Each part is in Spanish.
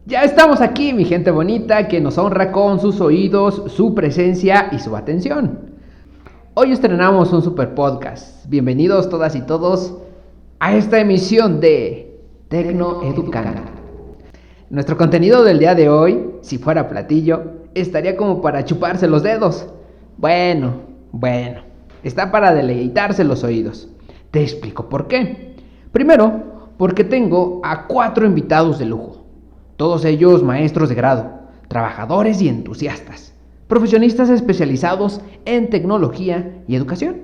Ya estamos aquí, mi gente bonita, que nos honra con sus oídos, su presencia y su atención. Hoy estrenamos un super podcast. Bienvenidos todas y todos a esta emisión de Tecnoeducando. Nuestro contenido del día de hoy, si fuera platillo, estaría como para chuparse los dedos. Bueno, está para deleitarse los oídos. Te explico por qué. Primero, porque tengo a 4 invitados de lujo. Todos ellos maestros de grado, trabajadores y entusiastas, profesionistas especializados en tecnología y educación.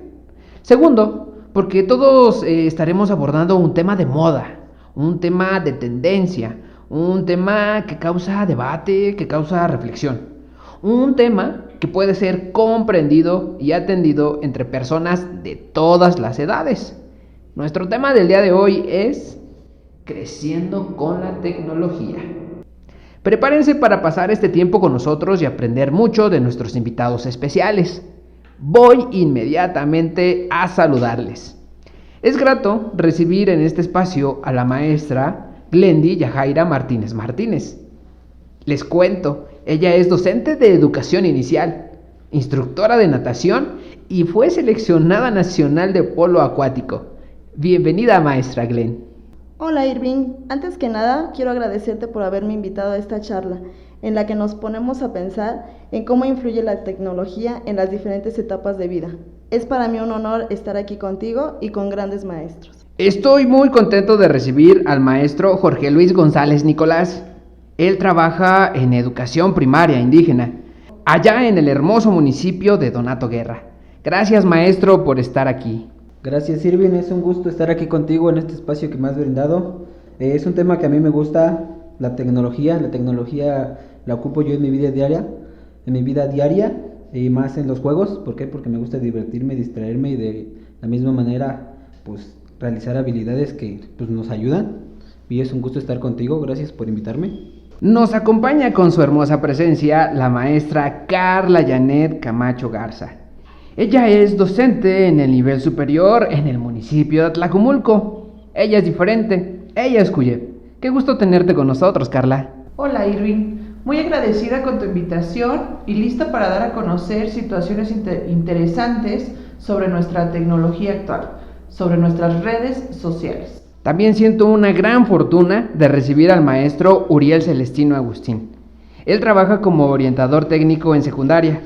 Segundo, porque todos estaremos abordando un tema de moda, un tema de tendencia, un tema que causa debate, que causa reflexión, un tema que puede ser comprendido y atendido entre personas de todas las edades. Nuestro tema del día de hoy es creciendo con la tecnología. Prepárense para pasar este tiempo con nosotros y aprender mucho de nuestros invitados especiales. Voy inmediatamente a saludarles. Es grato recibir en este espacio a la maestra Glendy Yajaira Martínez Martínez. Les cuento, ella es docente de educación inicial, instructora de natación y fue seleccionada nacional de polo acuático. Bienvenida, maestra Glenn. Hola Irving, antes que nada quiero agradecerte por haberme invitado a esta charla en la que nos ponemos a pensar en cómo influye la tecnología en las diferentes etapas de vida. Es para mí un honor estar aquí contigo y con grandes maestros. Estoy muy contento de recibir al maestro Jorge Luis González Nicolás. Él trabaja en educación primaria indígena, allá en el hermoso municipio de Donato Guerra. Gracias, maestro, por estar aquí. Gracias, Irving, es un gusto estar aquí contigo en este espacio que me has brindado. Es un tema que a mí me gusta, la tecnología la ocupo yo en mi vida diaria, y más en los juegos. ¿Por qué? Porque me gusta divertirme, distraerme y de la misma manera pues realizar habilidades que pues nos ayudan. Y es un gusto estar contigo, gracias por invitarme. Nos acompaña con su hermosa presencia la maestra Carla Janet Camacho Garza. Ella es docente en el nivel superior en el municipio de Atlacomulco. Ella es diferente, ella es Cuyep. Qué gusto tenerte con nosotros, Carla. Hola, Irving. Muy agradecida con tu invitación y lista para dar a conocer situaciones interesantes sobre nuestra tecnología actual, sobre nuestras redes sociales. También siento una gran fortuna de recibir al maestro Uriel Celestino Agustín. Él trabaja como orientador técnico en secundaria.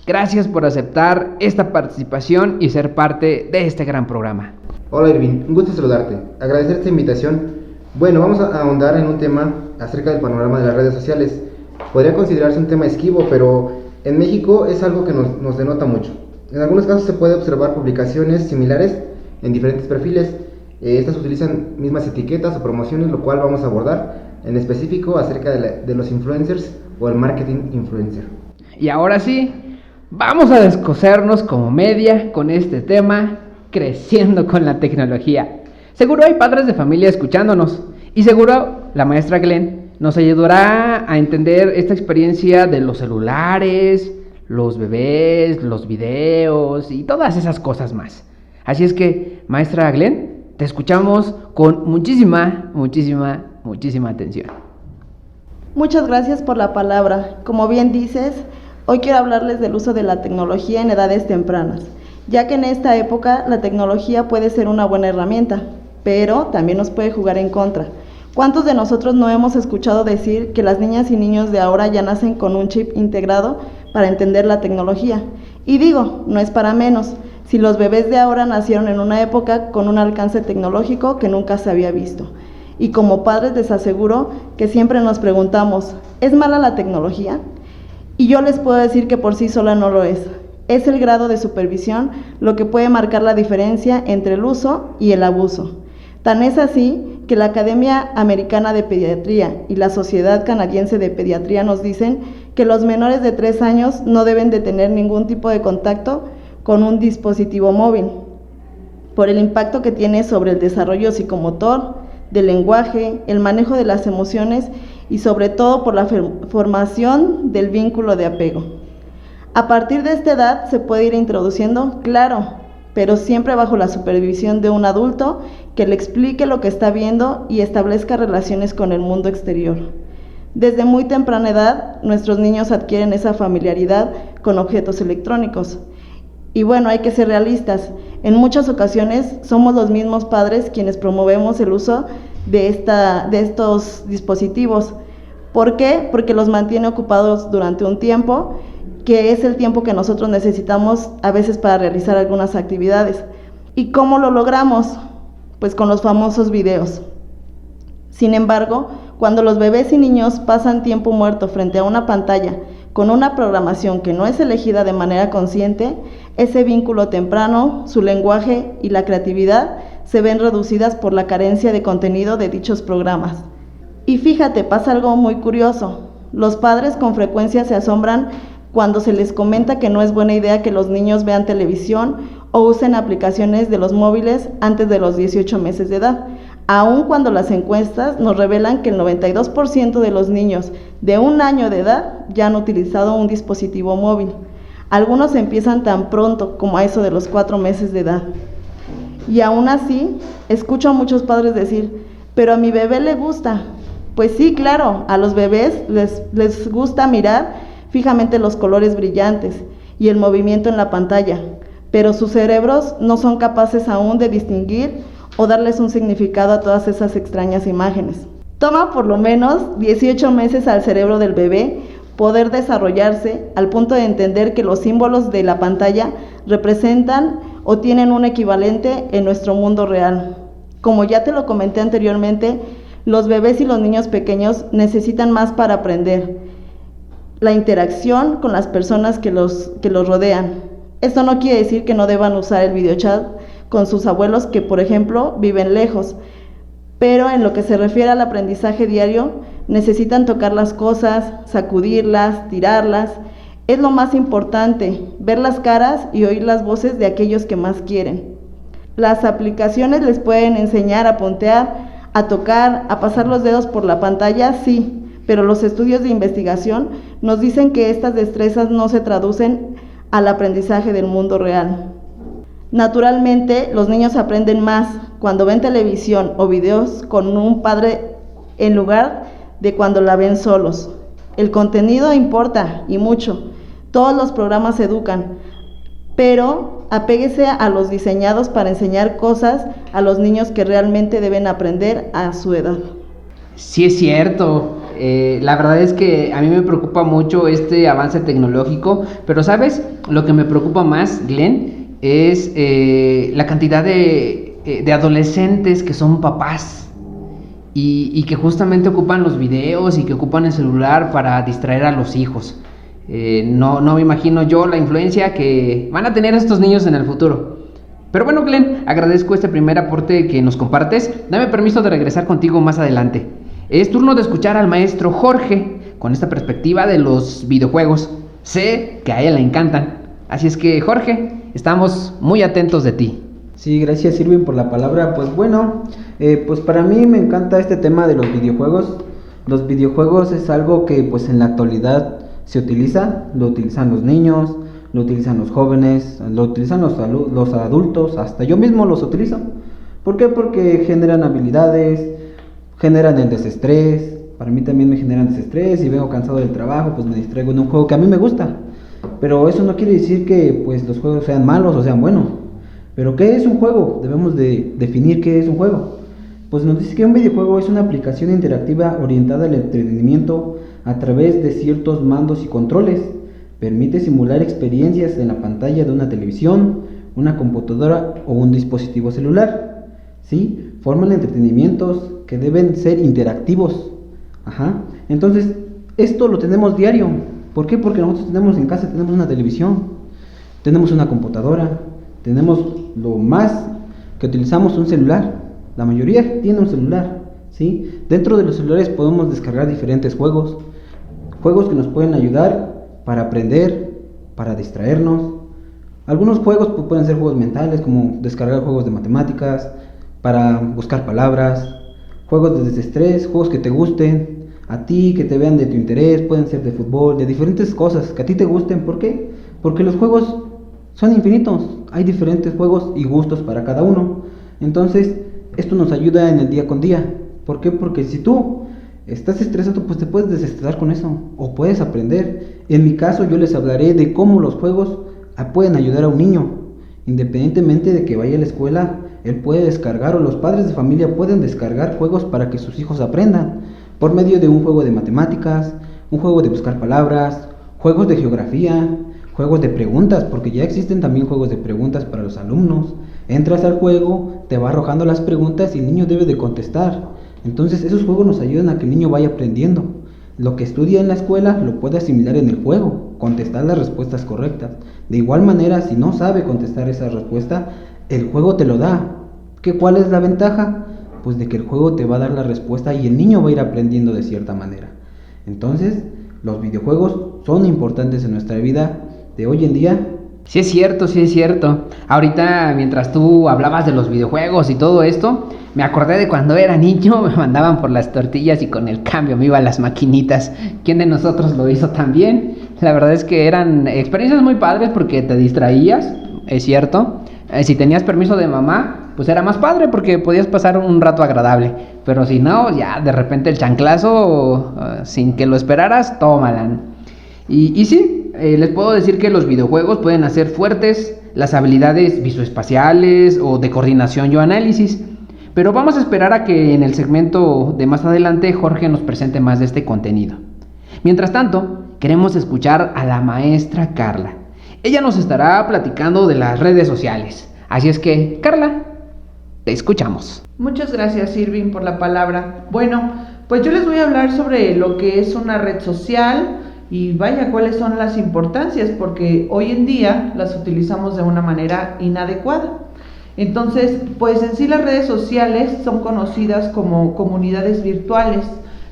Gracias por aceptar esta participación y ser parte de este gran programa. Hola Irving, un gusto saludarte. Agradecer esta invitación. Bueno, vamos a ahondar en un tema acerca del panorama de las redes sociales. Podría considerarse un tema esquivo, pero en México es algo que nos denota mucho. En algunos casos se puede observar publicaciones similares en diferentes perfiles. Estas utilizan mismas etiquetas o promociones, lo cual vamos a abordar en específico acerca de los influencers o el marketing influencer. Y ahora sí, vamos a descosernos como media con este tema, creciendo con la tecnología. Seguro hay padres de familia escuchándonos y seguro la maestra Glenn nos ayudará a entender esta experiencia de los celulares, los bebés, los videos y todas esas cosas más. Así es que, maestra Glenn, te escuchamos con muchísima atención. Muchas gracias por la palabra. Como bien dices, hoy quiero hablarles del uso de la tecnología en edades tempranas, ya que en esta época la tecnología puede ser una buena herramienta, pero también nos puede jugar en contra. ¿Cuántos de nosotros no hemos escuchado decir que las niñas y niños de ahora ya nacen con un chip integrado para entender la tecnología? Y digo, no es para menos, si los bebés de ahora nacieron en una época con un alcance tecnológico que nunca se había visto. Y como padres les aseguro que siempre nos preguntamos, ¿es mala la tecnología? Y yo les puedo decir que por sí sola no lo es. Es el grado de supervisión lo que puede marcar la diferencia entre el uso y el abuso. Tan es así que la Academia Americana de Pediatría y la Sociedad Canadiense de Pediatría nos dicen que los menores de 3 años no deben de tener ningún tipo de contacto con un dispositivo móvil, por el impacto que tiene sobre el desarrollo psicomotor, del lenguaje, el manejo de las emociones y sobre todo por la formación del vínculo de apego. A partir de esta edad se puede ir introduciendo, claro, pero siempre bajo la supervisión de un adulto que le explique lo que está viendo y establezca relaciones con el mundo exterior. Desde muy temprana edad, nuestros niños adquieren esa familiaridad con objetos electrónicos. Y bueno, hay que ser realistas. En muchas ocasiones somos los mismos padres quienes promovemos el uso de estos dispositivos. ¿Por qué? Porque los mantiene ocupados durante un tiempo, que es el tiempo que nosotros necesitamos a veces para realizar algunas actividades. ¿Y cómo lo logramos? Pues con los famosos videos. Sin embargo, cuando los bebés y niños pasan tiempo muerto frente a una pantalla con una programación que no es elegida de manera consciente, ese vínculo temprano, su lenguaje y la creatividad se ven reducidas por la carencia de contenido de dichos programas. Y fíjate, pasa algo muy curioso. Los padres con frecuencia se asombran cuando se les comenta que no es buena idea que los niños vean televisión o usen aplicaciones de los móviles antes de los 18 meses de edad, aun cuando las encuestas nos revelan que el 92% de los niños de 1 año de edad ya han utilizado un dispositivo móvil. Algunos empiezan tan pronto como a eso de los 4 meses de edad. Y aún así, escucho a muchos padres decir, pero a mi bebé le gusta. Pues sí, claro, a los bebés les gusta mirar fijamente los colores brillantes y el movimiento en la pantalla, pero sus cerebros no son capaces aún de distinguir o darles un significado a todas esas extrañas imágenes. Toma por lo menos 18 meses al cerebro del bebé poder desarrollarse al punto de entender que los símbolos de la pantalla representan o tienen un equivalente en nuestro mundo real. Como ya te lo comenté anteriormente, los bebés y los niños pequeños necesitan más para aprender. La interacción con las personas que los rodean. Esto no quiere decir que no deban usar el videochat con sus abuelos que, por ejemplo, viven lejos, pero en lo que se refiere al aprendizaje diario, necesitan tocar las cosas, sacudirlas, tirarlas. Es lo más importante, ver las caras y oír las voces de aquellos que más quieren. Las aplicaciones les pueden enseñar a puntear, a tocar, a pasar los dedos por la pantalla, sí, pero los estudios de investigación nos dicen que estas destrezas no se traducen al aprendizaje del mundo real. Naturalmente, los niños aprenden más cuando ven televisión o videos con un padre en lugar de cuando la ven solos. El contenido importa y mucho. Todos los programas educan, pero apéguese a los diseñados para enseñar cosas a los niños que realmente deben aprender a su edad. Sí es cierto. La verdad es que a mí me preocupa mucho este avance tecnológico, pero ¿sabes? Lo que me preocupa más, Glenn, es la cantidad de adolescentes que son papás y que justamente ocupan los videos y que ocupan el celular para distraer a los hijos. No me imagino yo la influencia que van a tener estos niños en el futuro. Pero bueno, Glenn, agradezco este primer aporte que nos compartes. Dame permiso de regresar contigo más adelante. Es turno de escuchar al maestro Jorge con esta perspectiva de los videojuegos. Sé que a él le encantan. Así es que, Jorge, estamos muy atentos de ti. Sí, gracias Irving por la palabra. Pues bueno, pues para mí me encanta este tema de los videojuegos. Los videojuegos es algo que pues en la actualidad se utiliza, lo utilizan los niños, lo utilizan los jóvenes, lo utilizan los adultos, hasta yo mismo los utilizo. ¿Por qué? Porque generan habilidades, generan el desestrés. Para mí también me generan desestrés. Si vengo cansado del trabajo, pues me distraigo en un juego que a mí me gusta. Pero eso no quiere decir que pues los juegos sean malos o sean buenos. Pero ¿qué es un juego? Debemos de definir qué es un juego. Pues nos dice que un videojuego es una aplicación interactiva orientada al entretenimiento a través de ciertos mandos y controles. Permite simular experiencias en la pantalla de una televisión, una computadora o un dispositivo celular. ¿Sí? Forman entretenimientos que deben ser interactivos. Entonces, esto lo tenemos diario. ¿Por qué? Porque nosotros tenemos en casa, tenemos una televisión, tenemos una computadora, tenemos lo más que utilizamos un celular. La mayoría tiene un celular, ¿sí? Dentro de los celulares podemos descargar diferentes juegos que nos pueden ayudar para aprender, para distraernos. Algunos juegos pueden ser juegos mentales, como descargar juegos de matemáticas, para buscar palabras, juegos de desestrés, juegos que te gusten a ti, que te vean de tu interés, pueden ser de fútbol, de diferentes cosas que a ti te gusten. ¿Por qué? Porque los juegos son infinitos, hay diferentes juegos y gustos para cada uno. Entonces, esto nos ayuda en el día con día. ¿Por qué? Porque si tú estás estresado, pues te puedes desestresar con eso, o puedes aprender. En mi caso yo les hablaré de cómo los juegos pueden ayudar a un niño. Independientemente de que vaya a la escuela, él puede descargar, o los padres de familia pueden descargar juegos para que sus hijos aprendan, por medio de un juego de matemáticas, un juego de buscar palabras, juegos de geografía, juegos de preguntas, porque ya existen también juegos de preguntas para los alumnos. Entras al juego, te va arrojando las preguntas y el niño debe de contestar. Entonces esos juegos nos ayudan a que el niño vaya aprendiendo. Lo que estudia en la escuela lo puede asimilar en el juego, contestar las respuestas correctas. De igual manera, si no sabe contestar esa respuesta, el juego te lo da. ¿Cuál es la ventaja? Pues de que el juego te va a dar la respuesta y el niño va a ir aprendiendo de cierta manera. Entonces, los videojuegos son importantes en nuestra vida de hoy en día. Sí es cierto, sí es cierto. Ahorita, mientras tú hablabas de los videojuegos y todo esto, me acordé de cuando era niño, me mandaban por las tortillas y con el cambio me iba a las maquinitas. ¿Quién de nosotros lo hizo también? La verdad es que eran experiencias muy padres porque te distraías, es cierto. Si tenías permiso de mamá, pues era más padre porque podías pasar un rato agradable. Pero si no, ya de repente el chanclazo, sin que lo esperaras, tómala. Y sí, les puedo decir que los videojuegos pueden hacer fuertes las habilidades visoespaciales o de coordinación y análisis. Pero vamos a esperar a que en el segmento de más adelante Jorge nos presente más de este contenido. Mientras tanto, queremos escuchar a la maestra Carla. Ella nos estará platicando de las redes sociales. Así es que, Carla, te escuchamos. Muchas gracias, Irving, por la palabra. Bueno, pues yo les voy a hablar sobre lo que es una red social y vaya, cuáles son las importancias, porque hoy en día las utilizamos de una manera inadecuada. Entonces, pues en sí las redes sociales son conocidas como comunidades virtuales,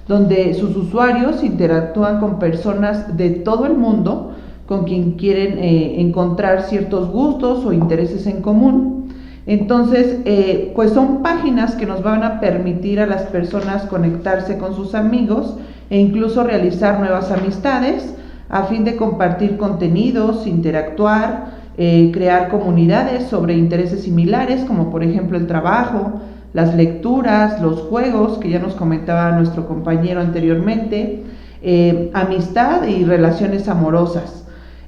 donde sus usuarios interactúan con personas de todo el mundo, con quien quieren encontrar ciertos gustos o intereses en común. Entonces, pues son páginas que nos van a permitir a las personas conectarse con sus amigos e incluso realizar nuevas amistades a fin de compartir contenidos, interactuar, crear comunidades sobre intereses similares, como por ejemplo el trabajo, las lecturas, los juegos, que ya nos comentaba nuestro compañero anteriormente, amistad y relaciones amorosas.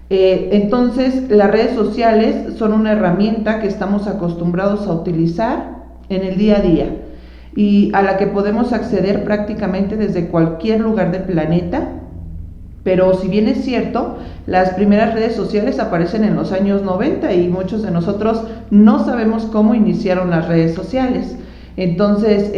Entonces, las redes sociales son una herramienta que estamos acostumbrados a utilizar en el día a día y a la que podemos acceder prácticamente desde cualquier lugar del planeta. Pero si bien es cierto, las primeras redes sociales aparecen en los años 90 y muchos de nosotros no sabemos cómo iniciaron las redes sociales. Entonces,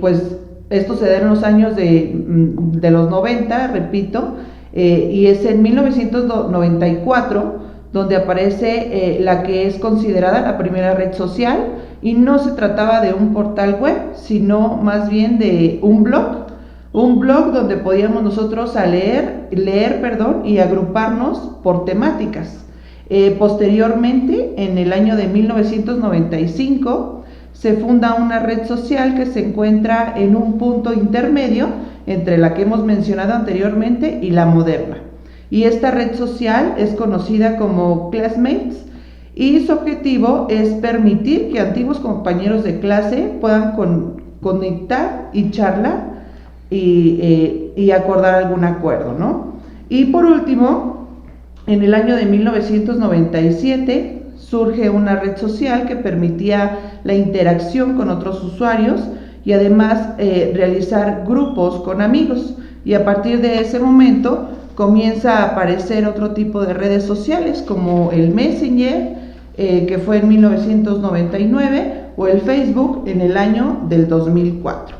pues esto se da en los años de los 90, repito, y es en 1994 donde aparece la que es considerada la primera red social, y no se trataba de un portal web, sino más bien de un blog donde podíamos nosotros leer y agruparnos por temáticas. Posteriormente, en el año de 1995, se funda una red social que se encuentra en un punto intermedio entre la que hemos mencionado anteriormente y la moderna. Y esta red social es conocida como Classmates y su objetivo es permitir que antiguos compañeros de clase puedan conectar y charlar y acordar algún acuerdo, ¿no? Y por último, en el año de 1997 surge una red social que permitía la interacción con otros usuarios y además realizar grupos con amigos, y a partir de ese momento comienza a aparecer otro tipo de redes sociales como el Messenger, que fue en 1999, o el Facebook en el año del 2004.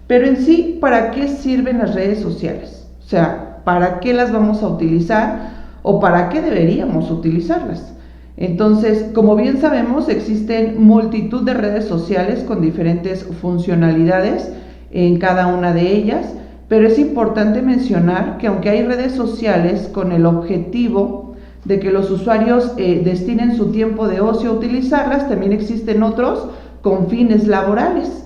Pero en sí, ¿para qué sirven las redes sociales? O sea, ¿para qué las vamos a utilizar o para qué deberíamos utilizarlas? Entonces, como bien sabemos, existen multitud de redes sociales con diferentes funcionalidades en cada una de ellas, pero es importante mencionar que aunque hay redes sociales con el objetivo de que los usuarios destinen su tiempo de ocio a utilizarlas, también existen otros con fines laborales.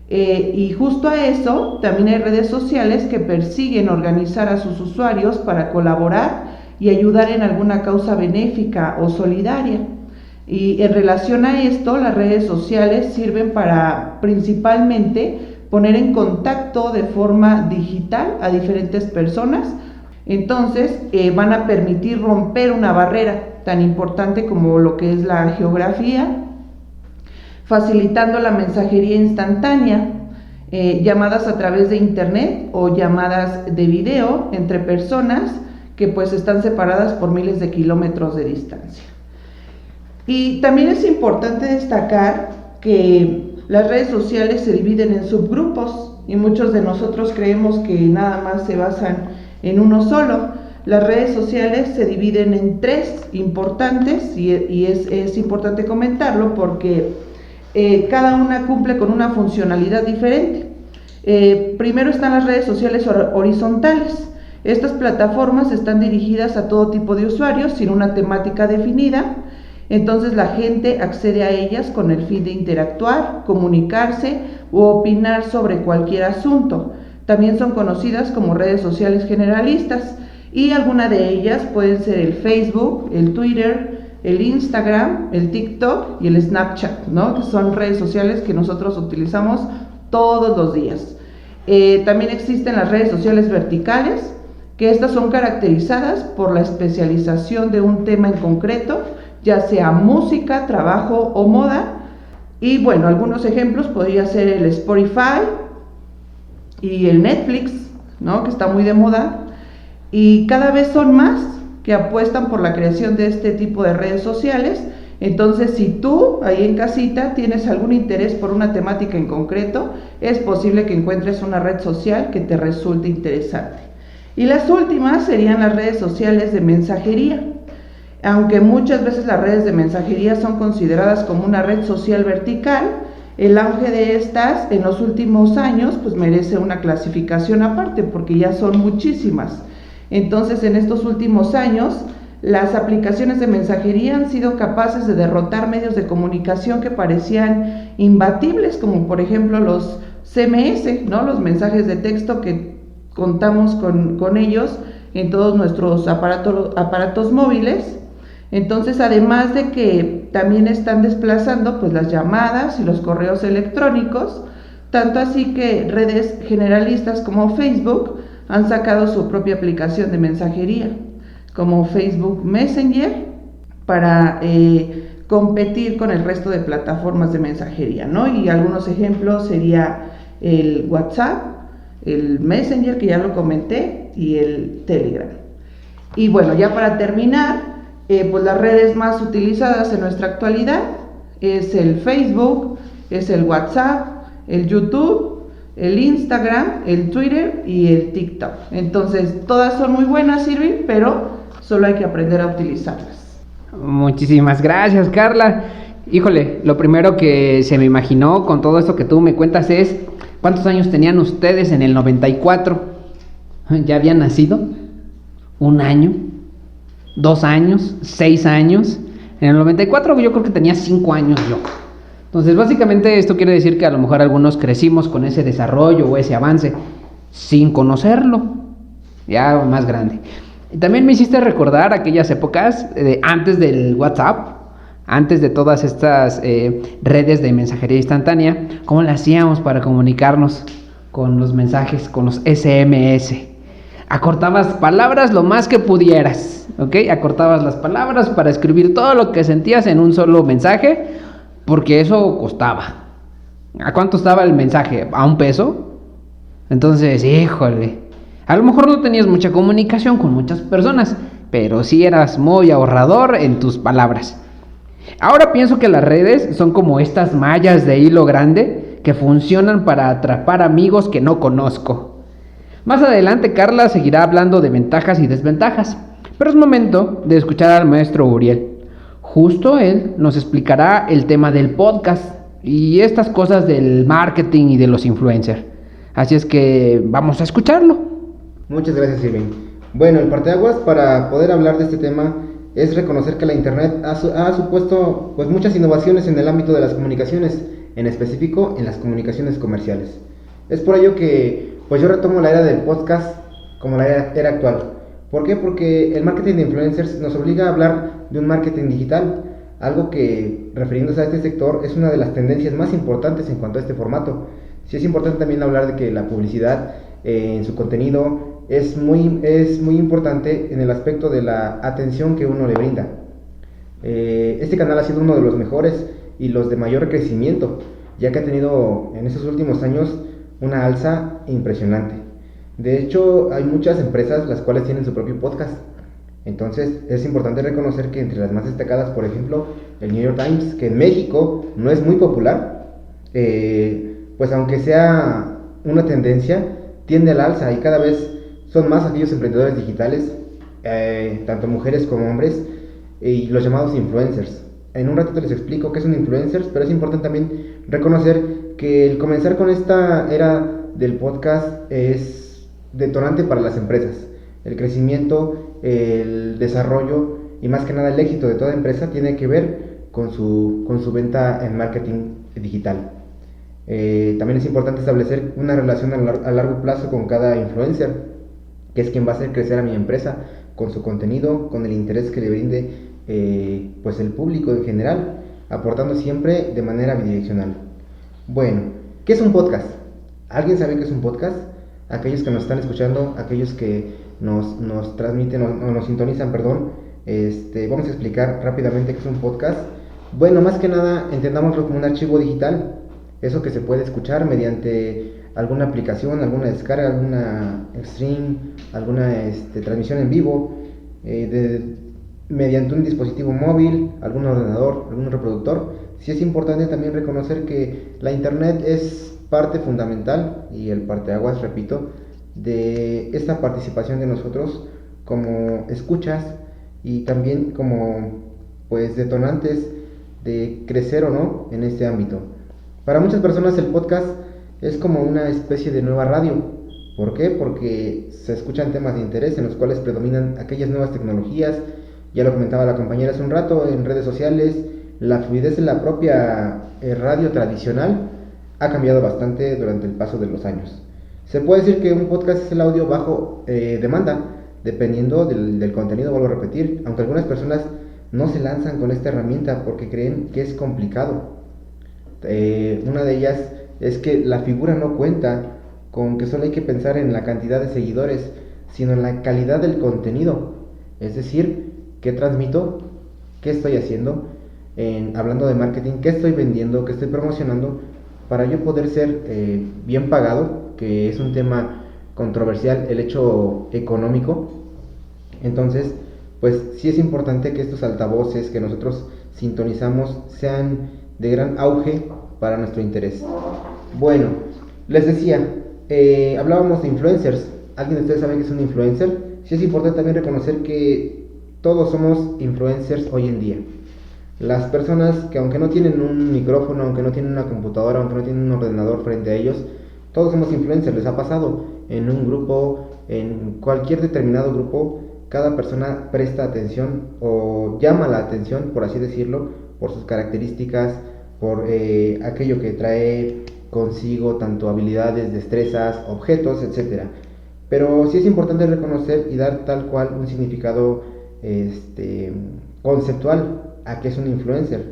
Y justo a eso, también hay redes sociales que persiguen organizar a sus usuarios para colaborar y ayudar en alguna causa benéfica o solidaria. Y en relación a esto, las redes sociales sirven principalmente poner en contacto de forma digital a diferentes personas. Entonces van a permitir romper una barrera tan importante como lo que es la geografía, facilitando la mensajería instantánea, llamadas a través de internet o llamadas de video entre personas que pues están separadas por miles de kilómetros de distancia. Y también es importante destacar que las redes sociales se dividen en subgrupos y muchos de nosotros creemos que nada más se basan en uno solo. Las redes sociales se dividen en 3 importantes y es importante comentarlo porque cada una cumple con una funcionalidad diferente. Primero están las redes sociales horizontales. Estas plataformas están dirigidas a todo tipo de usuarios sin una temática definida. Entonces la gente accede a ellas con el fin de interactuar, comunicarse u opinar sobre cualquier asunto. También son conocidas como redes sociales generalistas y algunas de ellas pueden ser el Facebook, el Twitter, el Instagram, el TikTok y el Snapchat, ¿no? Que son redes sociales que nosotros utilizamos todos los días. También existen las redes sociales verticales, que estas son caracterizadas por la especialización de un tema en concreto, ya sea música, trabajo o moda. Y bueno, algunos ejemplos podría ser el Spotify y el Netflix, ¿no? Que está muy de moda. Y cada vez son más que apuestan por la creación de este tipo de redes sociales. Entonces, si tú ahí en casita tienes algún interés por una temática en concreto, es posible que encuentres una red social que te resulte interesante. Y las últimas serían las redes sociales de mensajería. Aunque muchas veces las redes de mensajería son consideradas como una red social vertical, el auge de estas en los últimos años pues merece una clasificación aparte porque ya son muchísimas. Entonces, en estos últimos años, las aplicaciones de mensajería han sido capaces de derrotar medios de comunicación que parecían imbatibles, como por ejemplo los CMS, ¿no? Los mensajes de texto que contamos con ellos en todos nuestros aparatos móviles. Entonces, además de que también están desplazando pues las llamadas y los correos electrónicos, tanto así que redes generalistas como Facebook han sacado su propia aplicación de mensajería, como Facebook Messenger, para competir con el resto de plataformas de mensajería, ¿no? Y algunos ejemplos sería el WhatsApp, el Messenger, que ya lo comenté, y el Telegram. Y bueno, ya para terminar, pues las redes más utilizadas en nuestra actualidad es el Facebook, es el WhatsApp, el YouTube, el Instagram, el Twitter y el TikTok. Entonces, todas son muy buenas, Irving, pero solo hay que aprender a utilizarlas. Muchísimas gracias, Carla. Híjole, lo primero que se me imaginó con todo esto que tú me cuentas es ¿cuántos años tenían ustedes en el 94? ¿Ya habían nacido? ¿1 año? 2 años, 6 años. En el 94 yo creo que tenía 5 años yo. Entonces básicamente esto quiere decir que a lo mejor algunos crecimos con ese desarrollo o ese avance sin conocerlo, ya más grande. Y también me hiciste recordar aquellas épocas antes del WhatsApp, antes de todas estas redes de mensajería instantánea, cómo lo hacíamos para comunicarnos con los mensajes, con los SMS. Acortabas palabras lo más que pudieras, ¿ok? Acortabas las palabras para escribir todo lo que sentías en un solo mensaje, porque eso costaba. ¿A cuánto estaba el mensaje? ¿A $1? Entonces, híjole, a lo mejor no tenías mucha comunicación con muchas personas, pero sí eras muy ahorrador en tus palabras. Ahora pienso que las redes son como estas mallas de hilo grande que funcionan para atrapar amigos que no conozco. Más adelante Carla seguirá hablando de ventajas y desventajas, pero es momento de escuchar al maestro Uriel. Justo él nos explicará el tema del podcast y estas cosas del marketing y de los influencers. Así es que vamos a escucharlo. Muchas gracias, Irving. Bueno, el parteaguas para poder hablar de este tema es reconocer que la internet ha supuesto pues muchas innovaciones en el ámbito de las comunicaciones, en específico en las comunicaciones comerciales. Es por ello que pues yo retomo la era del podcast como la era actual. ¿Por qué? Porque el marketing de influencers nos obliga a hablar de un marketing digital, algo que, refiriéndose a este sector, es una de las tendencias más importantes en cuanto a este formato, Sí es importante también hablar de que la publicidad en su contenido es muy importante en el aspecto de la atención que uno le brinda. Este canal ha sido uno de los mejores y los de mayor crecimiento, ya que ha tenido en estos últimos años una alza impresionante. De hecho, hay muchas empresas las cuales tienen su propio podcast. Entonces, es importante reconocer que entre las más destacadas, por ejemplo, el New York Times, que en México no es muy popular, pues aunque sea una tendencia, tiende al alza y cada vez son más aquellos emprendedores digitales, tanto mujeres como hombres, y los llamados influencers. En un ratito les explico qué son influencers, pero es importante también reconocer que el comenzar con esta era del podcast es detonante para las empresas. El crecimiento, el desarrollo y más que nada el éxito de toda empresa tiene que ver con su venta en marketing digital. También es importante establecer una relación a largo plazo con cada influencer, que es quien va a hacer crecer a mi empresa con su contenido, con el interés que le brinde pues el público en general, aportando siempre de manera bidireccional. Bueno, ¿qué es un podcast? ¿Alguien sabe qué es un podcast? Aquellos que nos están escuchando, aquellos que nos transmiten o nos sintonizan, perdón, vamos a explicar rápidamente qué es un podcast. Bueno, más que nada entendámoslo como un archivo digital, eso que se puede escuchar mediante alguna aplicación, alguna descarga, alguna stream, alguna transmisión en vivo, mediante un dispositivo móvil, algún ordenador, algún reproductor. Sí es importante también reconocer que la internet es parte fundamental y el parteaguas, repito, de esta participación de nosotros como escuchas y también como pues detonantes de crecer o no en este ámbito. Para muchas personas el podcast es como una especie de nueva radio. ¿Por qué? Porque se escuchan temas de interés en los cuales predominan aquellas nuevas tecnologías. Ya lo comentaba la compañera hace un rato, en redes sociales, la fluidez de la propia radio tradicional ha cambiado bastante durante el paso de los años. Se puede decir que un podcast es el audio bajo demanda, dependiendo del contenido, vuelvo a repetir, aunque algunas personas no se lanzan con esta herramienta porque creen que es complicado. Una de ellas es que la figura no cuenta con que solo hay que pensar en la cantidad de seguidores, sino en la calidad del contenido, es decir, qué transmito, qué estoy haciendo, hablando de marketing, qué estoy vendiendo, qué estoy promocionando, para yo poder ser bien pagado, que es un tema controversial, el hecho económico. Entonces, pues sí es importante que estos altavoces que nosotros sintonizamos sean de gran auge para nuestro interés. Bueno, les decía, hablábamos de influencers. ¿Alguien de ustedes sabe qué es un influencer? Sí es importante también reconocer que todos somos influencers hoy en día. Las personas que aunque no tienen un micrófono, aunque no tienen una computadora, aunque no tienen un ordenador frente a ellos, todos somos influencers. Les ha pasado en un grupo, en cualquier determinado grupo, cada persona presta atención o llama la atención, por así decirlo, por sus características, por aquello que trae consigo, tanto habilidades, destrezas, objetos, etcétera. Pero sí es importante reconocer y dar tal cual un significado conceptual a qué es un influencer.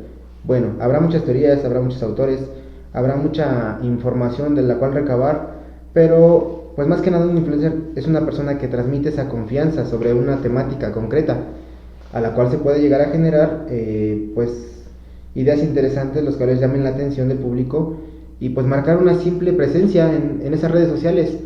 Bueno, habrá muchas teorías, habrá muchos autores, habrá mucha información de la cual recabar, pero pues más que nada un influencer es una persona que transmite esa confianza sobre una temática concreta, a la cual se puede llegar a generar pues ideas interesantes, los cuales llamen la atención del público y pues marcar una simple presencia en esas redes sociales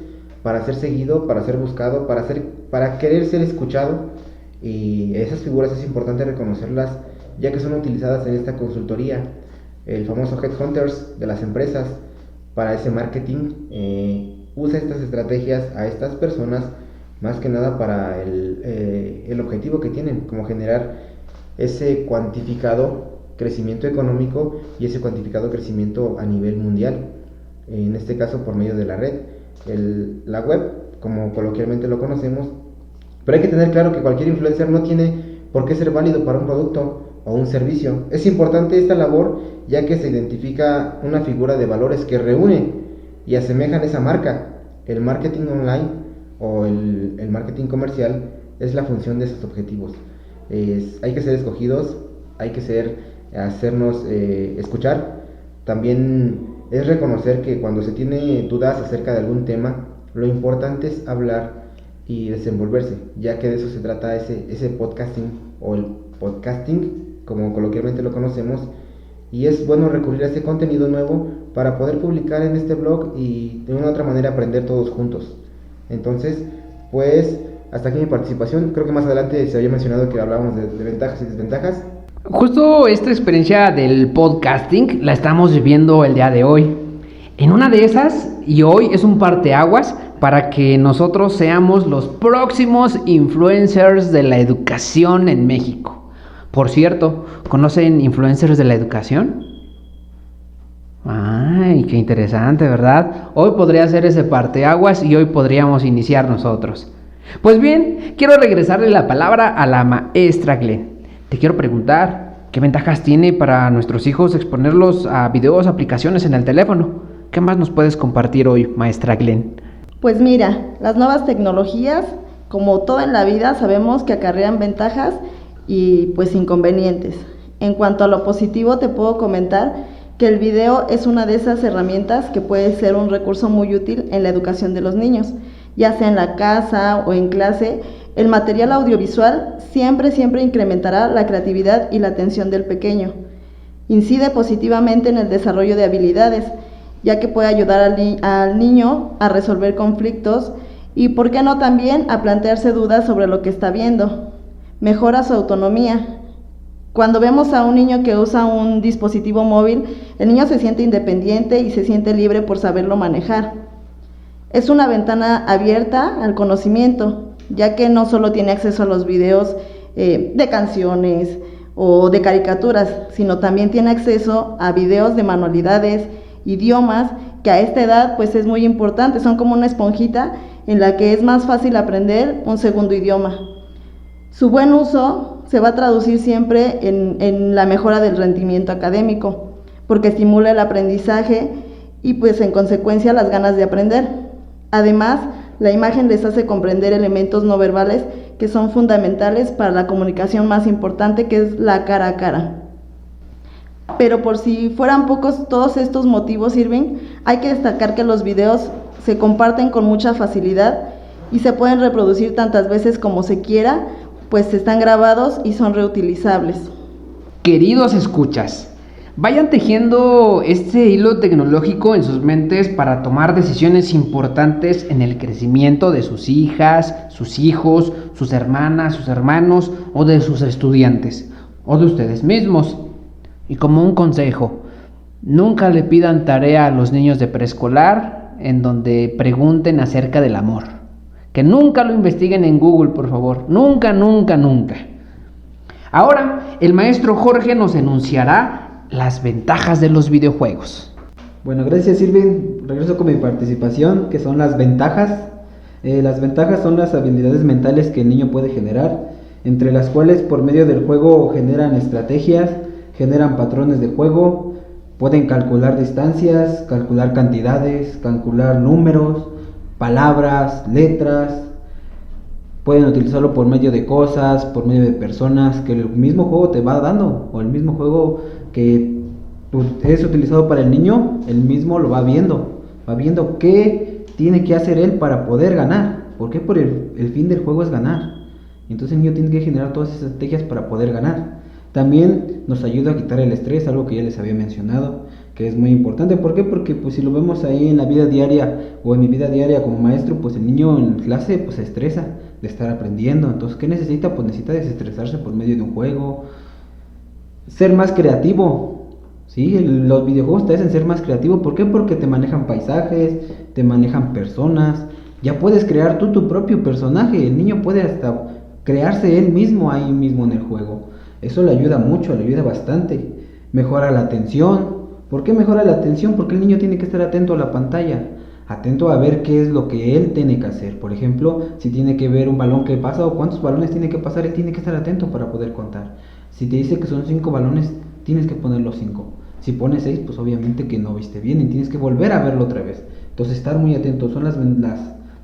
para ser seguido, para ser buscado, para querer ser escuchado. Y esas figuras es importante reconocerlas, ya que son utilizadas en esta consultoría, el famoso headhunters de las empresas para ese marketing. Usa estas estrategias a estas personas más que nada para el objetivo que tienen, como generar ese cuantificado crecimiento económico y ese cuantificado crecimiento a nivel mundial, en este caso por medio de la red, la web, como coloquialmente lo conocemos. Pero hay que tener claro que cualquier influencer no tiene por qué ser válido para un producto o un servicio. Es importante esta labor, ya que se identifica una figura de valores que reúne y asemejan esa marca. El marketing online o el marketing comercial es la función de esos objetivos. Hay que ser escogidos, hay que hacernos escuchar. También es reconocer que cuando se tiene dudas acerca de algún tema, lo importante es hablar y desenvolverse, ya que de eso se trata ese podcasting o el podcasting, como coloquialmente lo conocemos, y es bueno recurrir a ese contenido nuevo para poder publicar en este blog y de una u otra manera aprender todos juntos. Entonces, pues hasta aquí mi participación. Creo que más adelante se había mencionado que hablábamos de ventajas y desventajas. Justo esta experiencia del podcasting la estamos viviendo el día de hoy. En una de esas, y hoy es un parteaguas para que nosotros seamos los próximos influencers de la educación en México. Por cierto, ¿conocen influencers de la educación? Ay, qué interesante, ¿verdad? Hoy podría ser ese parteaguas y hoy podríamos iniciar nosotros. Pues bien, quiero regresarle la palabra a la maestra Glenn. Te quiero preguntar, ¿qué ventajas tiene para nuestros hijos exponerlos a videos, aplicaciones en el teléfono? ¿Qué más nos puedes compartir hoy, maestra Glenn? Pues mira, las nuevas tecnologías, como todo en la vida, sabemos que acarrean ventajas y pues inconvenientes. En cuanto a lo positivo, te puedo comentar que el video es una de esas herramientas que puede ser un recurso muy útil en la educación de los niños, ya sea en la casa o en clase. El material audiovisual siempre incrementará la creatividad y la atención del pequeño. Incide positivamente en el desarrollo de habilidades, ya que puede ayudar al niño a resolver conflictos y, ¿por qué no también a plantearse dudas sobre lo que está viendo? Mejora su autonomía. Cuando vemos a un niño que usa un dispositivo móvil, el niño se siente independiente y se siente libre por saberlo manejar. Es una ventana abierta al conocimiento, ya que no solo tiene acceso a los videos de canciones o de caricaturas, sino también tiene acceso a videos de manualidades, idiomas, que a esta edad pues es muy importante, son como una esponjita en la que es más fácil aprender un segundo idioma. Su buen uso se va a traducir siempre en la mejora del rendimiento académico, porque estimula el aprendizaje y pues en consecuencia las ganas de aprender. Además, la imagen les hace comprender elementos no verbales que son fundamentales para la comunicación más importante, que es la cara a cara. Pero por si fueran pocos todos estos motivos, Irving, hay que destacar que los videos se comparten con mucha facilidad y se pueden reproducir tantas veces como se quiera, pues están grabados y son reutilizables. Queridos escuchas, vayan tejiendo este hilo tecnológico en sus mentes para tomar decisiones importantes en el crecimiento de sus hijas, sus hijos, sus hermanas, sus hermanos o de sus estudiantes o de ustedes mismos. Y como un consejo, nunca le pidan tarea a los niños de preescolar en donde pregunten acerca del amor. Que nunca lo investiguen en Google, por favor. Nunca, nunca, nunca. Ahora, el maestro Jorge nos enunciará las ventajas de los videojuegos. Bueno, gracias Irving. Regreso con mi participación, que son las ventajas. Las ventajas son las habilidades mentales que el niño puede generar, entre las cuales por medio del juego generan estrategias, generan patrones de juego, pueden calcular distancias, calcular cantidades, calcular números, palabras, letras. Pueden utilizarlo por medio de cosas, por medio de personas que el mismo juego te va dando, o el mismo juego que es utilizado para el niño, el mismo lo va viendo qué tiene que hacer él para poder ganar. ¿Por qué? Porque el fin del juego es ganar. Entonces el niño tiene que generar todas esas estrategias para poder ganar. También nos ayuda a quitar el estrés, algo que ya les había mencionado, que es muy importante. ¿Por qué? Porque pues si lo vemos ahí en la vida diaria o en mi vida diaria como maestro, pues el niño en clase pues se estresa de estar aprendiendo. Entonces, ¿qué necesita? Pues necesita desestresarse por medio de un juego, ser más creativo. ¿Sí? Los videojuegos te hacen ser más creativo. ¿Por qué? Porque te manejan paisajes, te manejan personas. Ya puedes crear tú tu propio personaje. El niño puede hasta crearse él mismo ahí mismo en el juego. Eso le ayuda mucho, le ayuda bastante. Mejora la atención. ¿Por qué mejora la atención? Porque el niño tiene que estar atento a la pantalla, atento a ver qué es lo que él tiene que hacer. Por ejemplo, si tiene que ver un balón que pasa o cuántos balones tiene que pasar, él tiene que estar atento para poder contar. Si te dice que son 5 balones, tienes que poner los 5. Si pones 6, pues obviamente que no viste bien y tienes que volver a verlo otra vez. Entonces, estar muy atento son las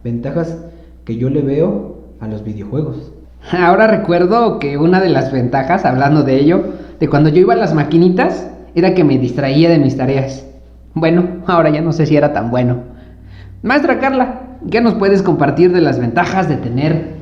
ventajas que yo le veo a los videojuegos. Ahora recuerdo que una de las ventajas, hablando de ello, de cuando yo iba a las maquinitas, era que me distraía de mis tareas. Bueno, ahora ya no sé si era tan bueno. Maestra Carla, ¿qué nos puedes compartir de las ventajas de tener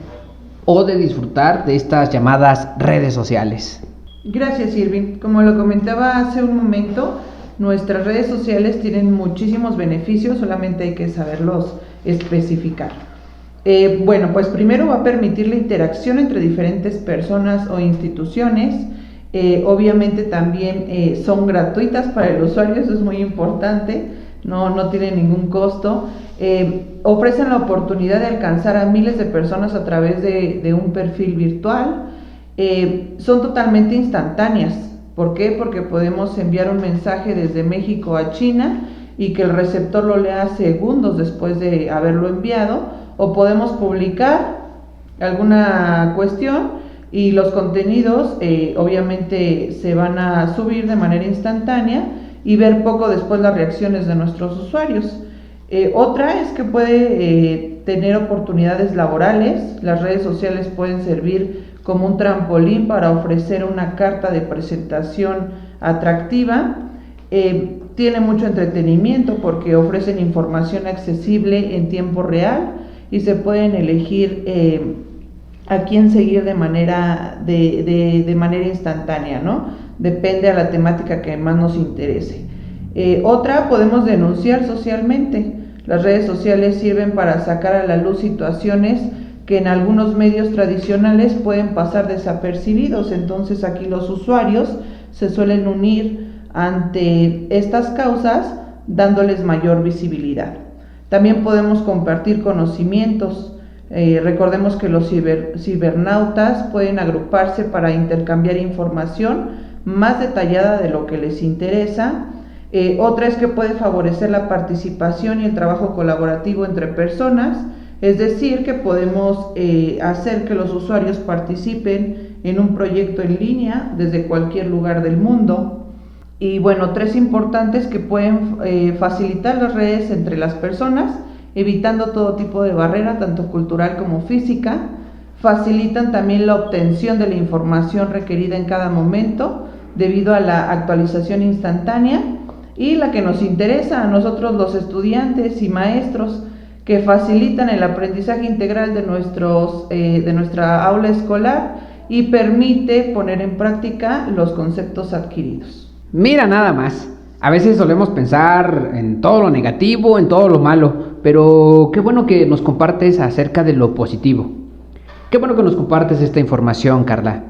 o de disfrutar de estas llamadas redes sociales? Gracias, Irving. Como lo comentaba hace un momento, nuestras redes sociales tienen muchísimos beneficios, solamente hay que saberlos especificar. Bueno, pues primero va a permitir la interacción entre diferentes personas o instituciones. Obviamente también son gratuitas para el usuario, eso es muy importante, no tienen ningún costo. Ofrecen la oportunidad de alcanzar a miles de personas a través de un perfil virtual. Son totalmente instantáneas. ¿Por qué? Porque podemos enviar un mensaje desde México a China y que el receptor lo lea segundos después de haberlo enviado, o podemos publicar alguna cuestión y los contenidos obviamente se van a subir de manera instantánea y ver poco después las reacciones de nuestros usuarios. Otra es que puede tener oportunidades laborales. Las redes sociales pueden servir como un trampolín para ofrecer una carta de presentación atractiva. Tiene mucho entretenimiento porque ofrecen información accesible en tiempo real y se pueden elegir a quién seguir de manera instantánea, ¿no? Depende a la temática que más nos interese. Otra, podemos denunciar socialmente. Las redes sociales sirven para sacar a la luz situaciones que en algunos medios tradicionales pueden pasar desapercibidos. Entonces aquí los usuarios se suelen unir ante estas causas dándoles mayor visibilidad. También podemos compartir conocimientos. Recordemos que los cibernautas pueden agruparse para intercambiar información más detallada de lo que les interesa. Otra es que puede favorecer la participación y el trabajo colaborativo entre personas, es decir, que podemos hacer que los usuarios participen en un proyecto en línea desde cualquier lugar del mundo. Y bueno, tres importantes que pueden facilitar las redes entre las personas, evitando todo tipo de barrera, tanto cultural como física. Facilitan también la obtención de la información requerida en cada momento debido a la actualización instantánea. Y la que nos interesa a nosotros los estudiantes y maestros, que facilitan el aprendizaje integral de nuestra aula escolar y permite poner en práctica los conceptos adquiridos. Mira nada más, a veces solemos pensar en todo lo negativo, en todo lo malo, pero qué bueno que nos compartes acerca de lo positivo. Qué bueno que nos compartes esta información, Carla.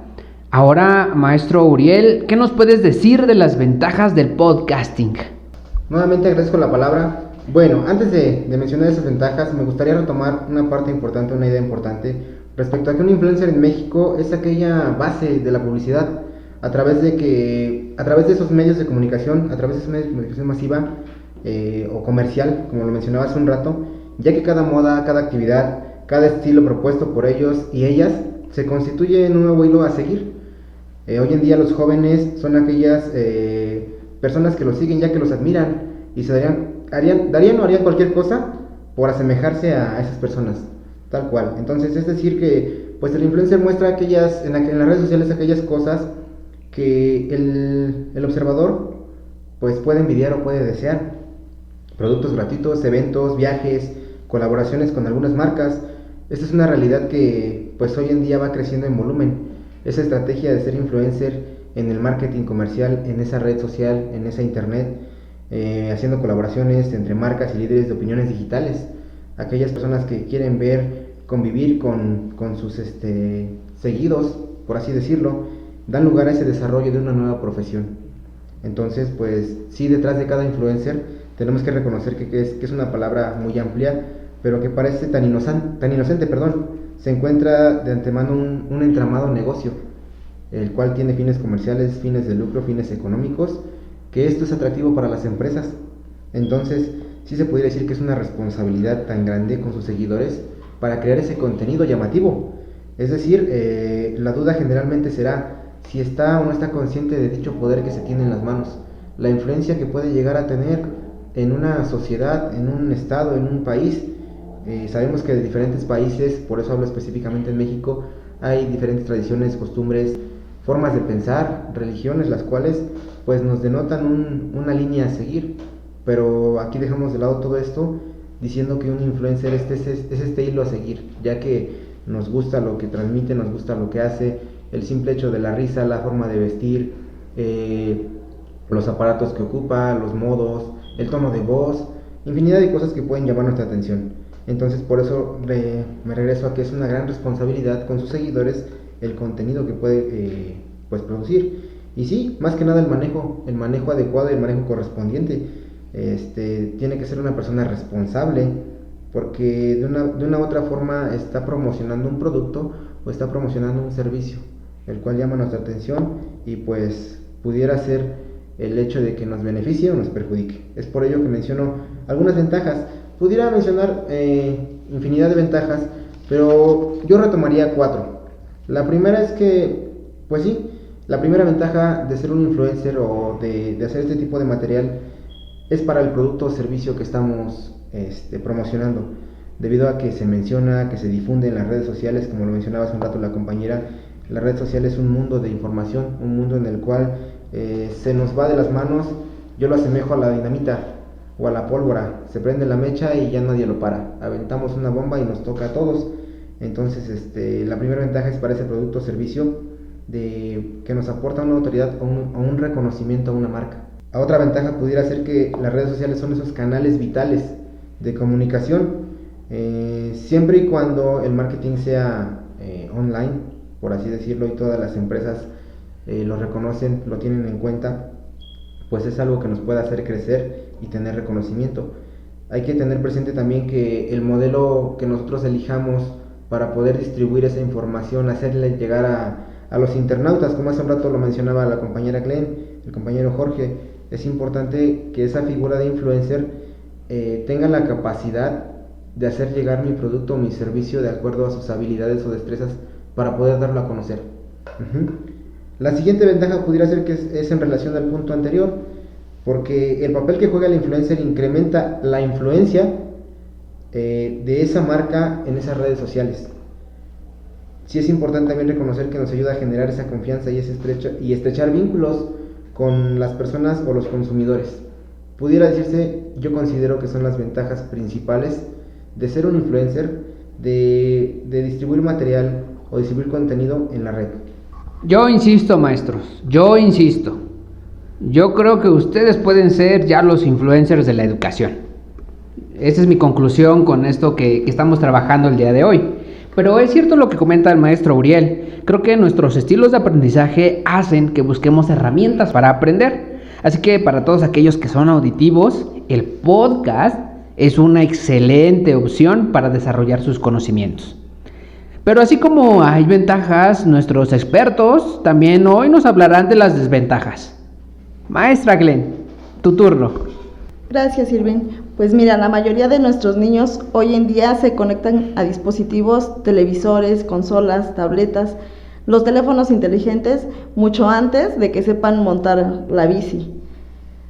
Ahora, maestro Uriel, ¿qué nos puedes decir de las ventajas del podcasting? Nuevamente agradezco la palabra. Bueno, antes de mencionar esas ventajas, me gustaría retomar una parte importante, una idea importante, respecto a que un influencer en México es aquella base de la publicidad, a través de esos medios de comunicación, a través de esos medios de comunicación masiva o comercial, como lo mencionaba hace un rato, ya que cada moda, cada actividad, cada estilo propuesto por ellos y ellas se constituye en un nuevo hilo a seguir. Hoy en día los jóvenes son aquellas personas que los siguen ya que los admiran y darían o harían cualquier cosa por asemejarse a esas personas, tal cual. Entonces es decir que pues el influencer muestra en las redes sociales aquellas cosas que el observador pues puede envidiar o puede desear. Productos gratuitos, eventos, viajes, colaboraciones con algunas marcas. Esta es una realidad que pues hoy en día va creciendo en volumen. Esa estrategia de ser influencer en el marketing comercial, en esa red social, en esa internet, haciendo colaboraciones entre marcas y líderes de opiniones digitales, aquellas personas que quieren convivir con sus seguidos, por así decirlo, dan lugar a ese desarrollo de una nueva profesión. Entonces, pues sí, detrás de cada influencer tenemos que reconocer que es una palabra muy amplia, pero que parece tan inocente, se encuentra de antemano un entramado negocio, el cual tiene fines comerciales, fines de lucro, fines económicos, que esto es atractivo para las empresas. Entonces, sí se podría decir que es una responsabilidad tan grande con sus seguidores para crear ese contenido llamativo. Es decir, la duda generalmente será si está o no está consciente de dicho poder que se tiene en las manos, la influencia que puede llegar a tener en una sociedad, en un estado, en un país. Sabemos que de diferentes países, por eso hablo específicamente en México, hay diferentes tradiciones, costumbres, formas de pensar, religiones, las cuales pues nos denotan una línea a seguir. Pero aquí dejamos de lado todo esto diciendo que un influencer es este hilo a seguir, ya que nos gusta lo que transmite, nos gusta lo que hace, el simple hecho de la risa, la forma de vestir, los aparatos que ocupa, los modos, el tono de voz, infinidad de cosas que pueden llamar nuestra atención. Entonces por eso me regreso a que es una gran responsabilidad con sus seguidores el contenido que puede pues producir. Y sí, más que nada el manejo adecuado y el manejo correspondiente. Tiene que ser una persona responsable, porque de una u otra forma está promocionando un producto o está promocionando un servicio, el cual llama nuestra atención y pues pudiera ser el hecho de que nos beneficie o nos perjudique. Es por ello que menciono algunas ventajas. Pudiera mencionar infinidad de ventajas, pero yo retomaría 4. La primera es que, pues sí, la primera ventaja de ser un influencer o de hacer este tipo de material es para el producto o servicio que estamos promocionando, debido a que se menciona, que se difunde en las redes sociales, como lo mencionaba hace un rato la compañera. La red social es un mundo de información, un mundo en el cual se nos va de las manos. Yo lo asemejo a la dinamita o a la pólvora, se prende la mecha y ya nadie lo para, aventamos una bomba y nos toca a todos. Entonces la primera ventaja es para ese producto o servicio que nos aporta una autoridad o un reconocimiento a una marca. Otra ventaja pudiera ser que las redes sociales son esos canales vitales de comunicación, siempre y cuando el marketing sea online, por así decirlo, y todas las empresas lo reconocen, lo tienen en cuenta, pues es algo que nos puede hacer crecer y tener reconocimiento. Hay que tener presente también que el modelo que nosotros elijamos para poder distribuir esa información, hacerle llegar a los internautas, como hace un rato lo mencionaba la compañera Glenn, el compañero Jorge, es importante que esa figura de influencer tenga la capacidad de hacer llegar mi producto o mi servicio de acuerdo a sus habilidades o destrezas para poder darlo a conocer. La siguiente ventaja pudiera ser que es en relación al punto anterior, porque el papel que juega el influencer incrementa la influencia de esa marca en esas redes sociales. Sí es importante también reconocer que nos ayuda a generar esa confianza y estrechar vínculos con las personas o los consumidores. Pudiera decirse, yo considero que son las ventajas principales de ser un influencer, de distribuir material o distribuir contenido en la red. Yo insisto, maestros, yo insisto. Yo creo que ustedes pueden ser ya los influencers de la educación. Esa es mi conclusión con esto que estamos trabajando el día de hoy. Pero es cierto lo que comenta el maestro Uriel. Creo que nuestros estilos de aprendizaje hacen que busquemos herramientas para aprender. Así que para todos aquellos que son auditivos, el podcast es una excelente opción para desarrollar sus conocimientos. Pero así como hay ventajas, nuestros expertos también hoy nos hablarán de las desventajas. Maestra Glenn, tu turno. Gracias, Irving. Pues mira, la mayoría de nuestros niños hoy en día se conectan a dispositivos, televisores, consolas, tabletas, los teléfonos inteligentes, mucho antes de que sepan montar la bici.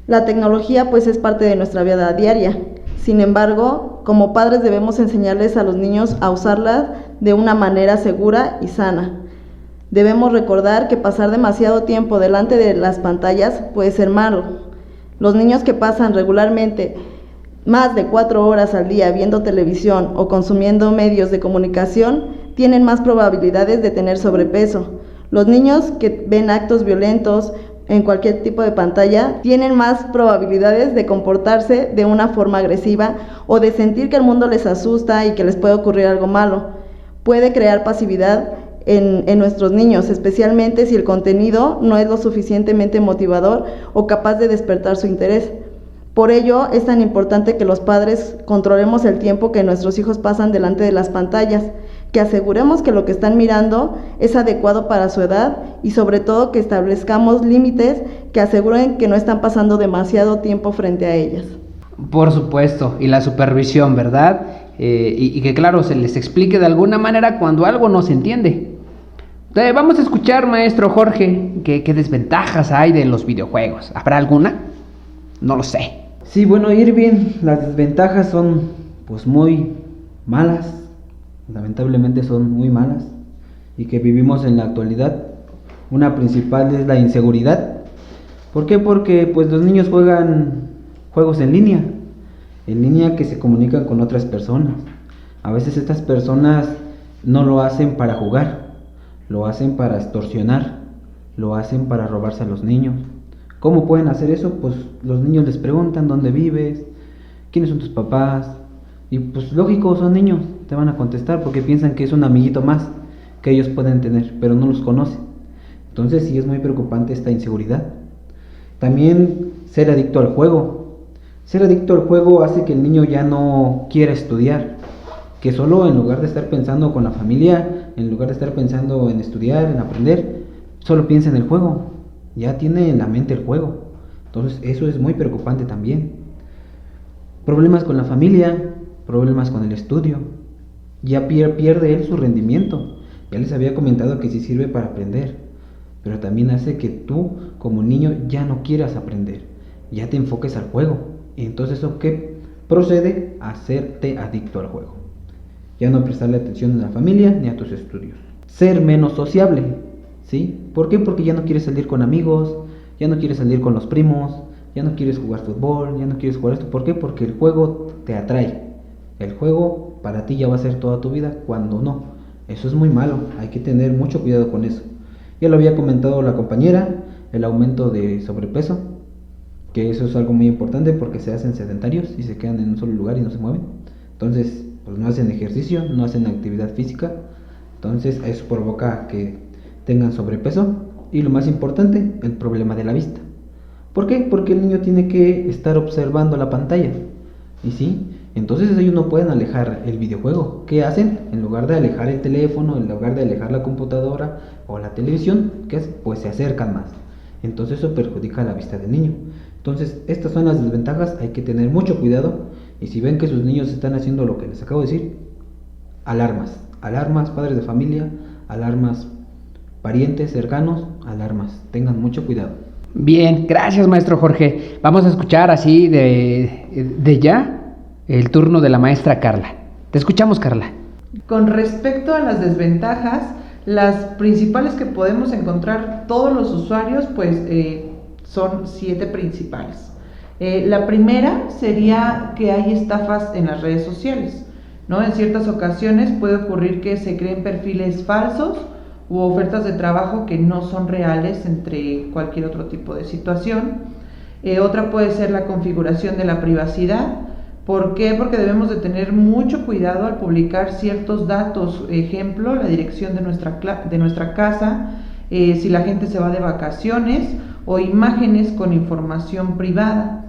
La tecnología pues es parte de nuestra vida diaria. Sin embargo, como padres debemos enseñarles a los niños a usarla de una manera segura y sana. Debemos recordar que pasar demasiado tiempo delante de las pantallas puede ser malo. Los niños que pasan regularmente más de 4 horas al día viendo televisión o consumiendo medios de comunicación tienen más probabilidades de tener sobrepeso. Los niños que ven actos violentos en cualquier tipo de pantalla tienen más probabilidades de comportarse de una forma agresiva o de sentir que el mundo les asusta y que les puede ocurrir algo malo. Puede crear pasividad en nuestros niños, especialmente si el contenido no es lo suficientemente motivador o capaz de despertar su interés. Por ello, es tan importante que los padres controlemos el tiempo que nuestros hijos pasan delante de las pantallas, que aseguremos que lo que están mirando es adecuado para su edad y sobre todo que establezcamos límites que aseguren que no están pasando demasiado tiempo frente a ellas. Por supuesto, y la supervisión, ¿verdad? Y que claro, se les explique de alguna manera cuando algo no se entiende. Vamos a escuchar, maestro Jorge, ¿qué desventajas hay de los videojuegos? ¿Habrá alguna? No lo sé. Sí, bueno, Irving, las desventajas son pues muy malas, lamentablemente son muy malas y que vivimos en la actualidad. Una principal es la inseguridad. ¿Por qué? Porque pues los niños juegan juegos en línea que se comunican con otras personas. A veces estas personas no lo hacen para jugar, lo hacen para extorsionar, lo hacen para robarse a los niños. ¿Cómo pueden hacer eso? Pues los niños les preguntan dónde vives, quiénes son tus papás, y pues lógico, son niños, te van a contestar porque piensan que es un amiguito más que ellos pueden tener, pero no los conocen. Entonces sí es muy preocupante esta inseguridad. También ser adicto al juego. Ser adicto al juego hace que el niño ya no quiera estudiar, que solo en lugar de estar pensando con la familia, en lugar de estar pensando en estudiar, en aprender, solo piensa en el juego, ya tiene en la mente el juego. Entonces eso es muy preocupante también. Problemas con la familia, problemas con el estudio, ya pierde él su rendimiento. Ya les había comentado que sí sirve para aprender, pero también hace que tú como niño ya no quieras aprender, ya te enfoques al juego. Y entonces eso que procede a hacerte adicto al juego, ya no prestarle atención a la familia ni a tus estudios. Ser menos sociable, ¿sí? ¿Por qué? Porque ya no quieres salir con amigos, ya no quieres salir con los primos, ya no quieres jugar fútbol, ya no quieres jugar esto. ¿Por qué? Porque el juego te atrae. El juego para ti ya va a ser toda tu vida, cuando no. Eso es muy malo, hay que tener mucho cuidado con eso. Ya lo había comentado la compañera, el aumento de sobrepeso, que eso es algo muy importante porque se hacen sedentarios y se quedan en un solo lugar y no se mueven. Entonces, pues no hacen ejercicio, no hacen actividad física. Entonces, eso provoca que tengan sobrepeso. Y lo más importante, el problema de la vista. ¿Por qué? Porque el niño tiene que estar observando la pantalla. ¿Y sí? Entonces ellos no pueden alejar el videojuego. ¿Qué hacen? En lugar de alejar el teléfono, en lugar de alejar la computadora o la televisión, ¿qué es? Pues se acercan más. Entonces eso perjudica la vista del niño. Entonces estas son las desventajas, hay que tener mucho cuidado. Y si ven que sus niños están haciendo lo que les acabo de decir, alarmas. Alarmas, padres de familia, alarmas, parientes cercanos, alarmas. Tengan mucho cuidado. Bien, gracias maestro Jorge. Vamos a escuchar así de ya el turno de la maestra Carla. Te escuchamos, Carla. Con respecto a las desventajas, las principales que podemos encontrar todos los usuarios, pues son 7 principales. La primera sería que hay estafas en las redes sociales, ¿no? En ciertas ocasiones puede ocurrir que se creen perfiles falsos u ofertas de trabajo que no son reales, entre cualquier otro tipo de situación. Otra puede ser la configuración de la privacidad. ¿Por qué? Porque debemos de tener mucho cuidado al publicar ciertos datos, ejemplo, la dirección de nuestra casa, si la gente se va de vacaciones, o imágenes con información privada.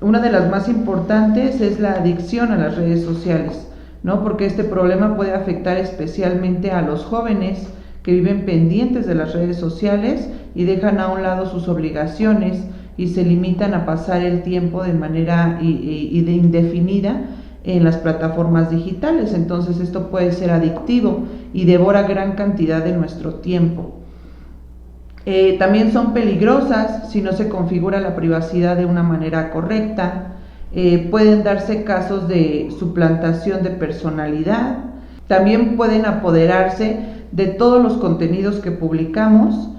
Una de las más importantes es la adicción a las redes sociales, ¿no? Porque este problema puede afectar especialmente a los jóvenes que viven pendientes de las redes sociales y dejan a un lado sus obligaciones y se limitan a pasar el tiempo de manera indefinida en las plataformas digitales. Entonces esto puede ser adictivo y devora gran cantidad de nuestro tiempo. También son peligrosas si no se configura la privacidad de una manera correcta. Pueden darse casos de suplantación de personalidad. También pueden apoderarse de todos los contenidos que publicamos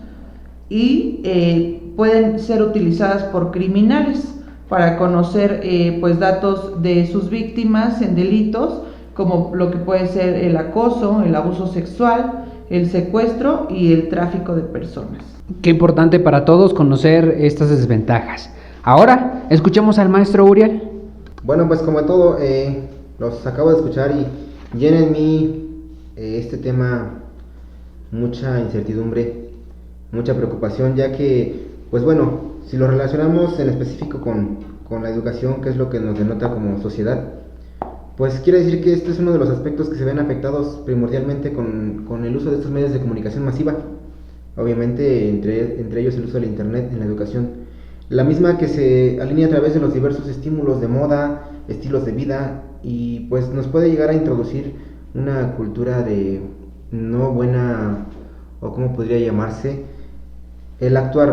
y pueden ser utilizadas por criminales para conocer pues datos de sus víctimas en delitos, como lo que puede ser el acoso, el abuso sexual, el secuestro y el tráfico de personas. Qué importante para todos conocer estas desventajas. Ahora, escuchemos al maestro Uriel. Bueno, pues como todo, los acabo de escuchar y llena en mí este tema mucha incertidumbre, mucha preocupación, ya que, pues bueno, si lo relacionamos en específico con la educación, que es lo que nos denota como sociedad, pues quiere decir que este es uno de los aspectos que se ven afectados primordialmente con el uso de estos medios de comunicación masiva. Obviamente, entre ellos el uso del internet en la educación. La misma que se alinea a través de los diversos estímulos de moda, estilos de vida, y pues nos puede llegar a introducir una cultura de no buena, o como podría llamarse, el actuar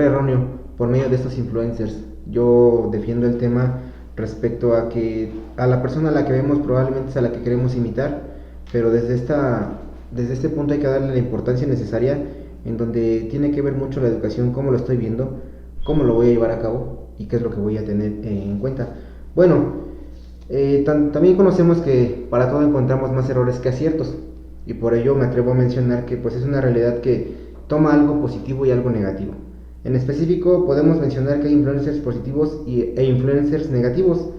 erróneo por medio de estos influencers. Yo defiendo el tema respecto a que a la persona a la que vemos probablemente es a la que queremos imitar, pero desde este punto hay que darle la importancia necesaria, en donde tiene que ver mucho la educación, cómo lo estoy viendo, cómo lo voy a llevar a cabo, y qué es lo que voy a tener en cuenta. Bueno, también conocemos que para todo encontramos más errores que aciertos, y por ello me atrevo a mencionar que pues es una realidad que toma algo positivo y algo negativo. En específico podemos mencionar que hay influencers positivos e influencers negativos.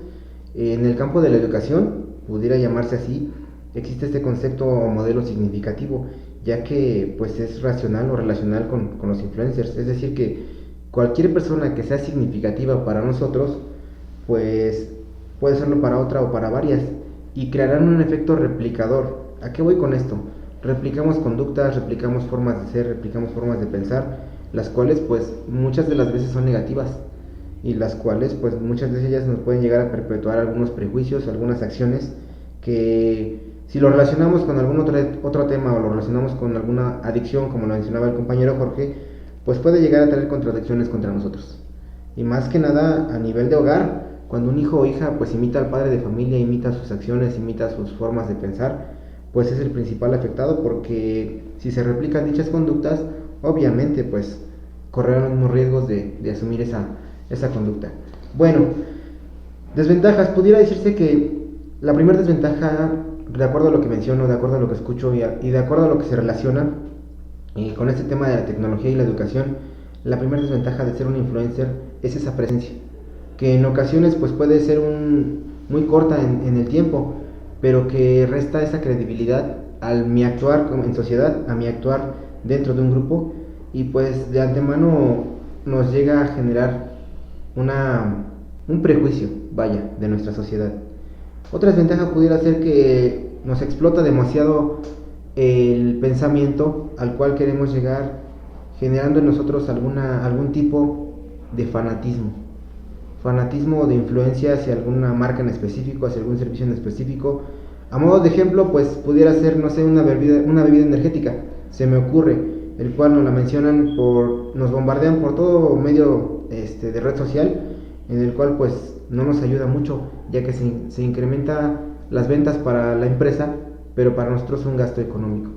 En el campo de la educación, pudiera llamarse así, existe este concepto o modelo significativo, ya que pues es racional o relacional con los influencers, es decir que cualquier persona que sea significativa para nosotros, pues puede serlo para otra o para varias, y crearán un efecto replicador. ¿A qué voy con esto? Replicamos conductas, replicamos formas de ser, replicamos formas de pensar, las cuales pues muchas de las veces son negativas, y las cuales pues muchas de ellas nos pueden llegar a perpetuar algunos prejuicios, algunas acciones que si lo relacionamos con algún otro tema o lo relacionamos con alguna adicción, como lo mencionaba el compañero Jorge, pues puede llegar a traer contradicciones contra nosotros. Y más que nada a nivel de hogar, cuando un hijo o hija pues imita al padre de familia, imita sus acciones, imita sus formas de pensar, pues es el principal afectado, porque si se replican dichas conductas, obviamente pues correrán los mismos riesgos de asumir esa conducta. Bueno, desventajas. Pudiera decirse que la primera desventaja, de acuerdo a lo que menciono, de acuerdo a lo que escucho y de acuerdo a lo que se relaciona con este tema de la tecnología y la educación, la primera desventaja de ser un influencer es esa presencia, que en ocasiones pues puede ser muy corta en el tiempo, pero que resta esa credibilidad al mi actuar en sociedad, a mi actuar dentro de un grupo, y pues de antemano nos llega a generar un prejuicio, vaya, de nuestra sociedad. Otra desventaja pudiera ser que nos explota demasiado el pensamiento al cual queremos llegar, generando en nosotros algún tipo de fanatismo de influencia hacia alguna marca en específico, hacia algún servicio en específico. A modo de ejemplo, pues pudiera ser, no sé, una bebida energética, se me ocurre, el cual nos la mencionan nos bombardean por todo medio de red social, en el cual pues no nos ayuda mucho, ya que se incrementa las ventas para la empresa, pero para nosotros es un gasto económico.